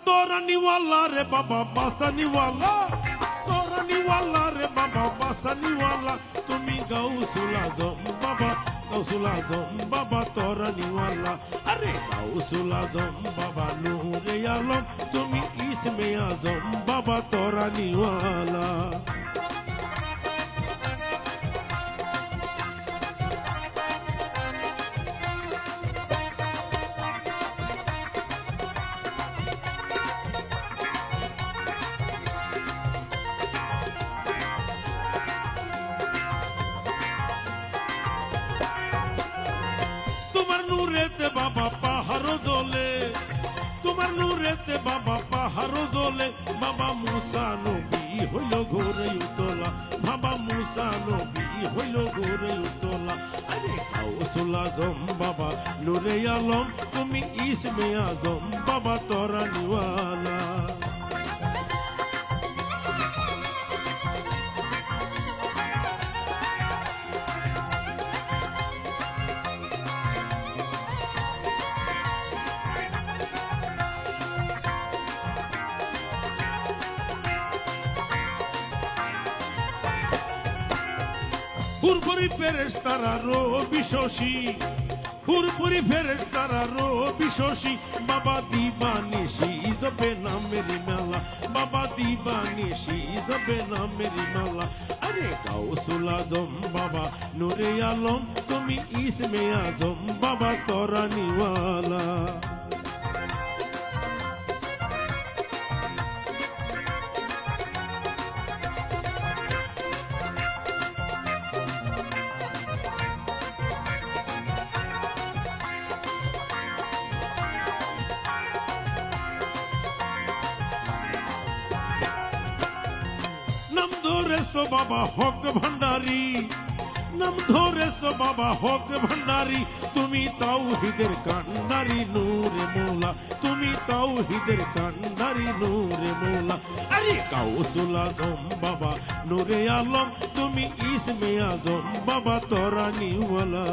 तोरानीवाला रे बाबा बासानीवाला तोरानीवाला रे बाबा बासानीवाला तुम्ही गौसुल आजम बाबा तोरानीवाला अरे गौसुल आजम बाबा नूरे आलम तुम्ही इसमें आजम बाबा तोरानीवाला तुम्हार नूरेते बाबा पाहाड़ो दोले तुम्हार नूरेते बाबा पाहाड़ो दोले बाबा मूसा नबी हইলো ঘুরে উতলা বাবা मूसा नबी হইলো ঘুরে উতলা আরে গৌসুল আজম বাবা নূরে আলম তুমি ইসমে আজম বাবা তরানীওয়ালা হুরপুরি ফেরেশতারা রবি শশী হুরপুরি ফেরেশতারা রবি শশী বাবা দিবানিশি জবে নামের মেলা বাবা দিবানিশি জবে নামের মেলা আরে গৌসুল আজম বাবা নূরে আলম তুমি ইসমে আজম বাবা তরানীওয়ালা नाम धरे सो बाबा हक भंडारी नाम धरे सो बाबा हक भंडारी तुमी ताওহীদের কান্ডারি নূরে মৌলা तुमी ताওহীদের কান্ডারি নূরে মৌলা अरे गौसुल आजम बाबा नूरे आलम तुमी इसमें आजम बाबा तोरानीওয়ালা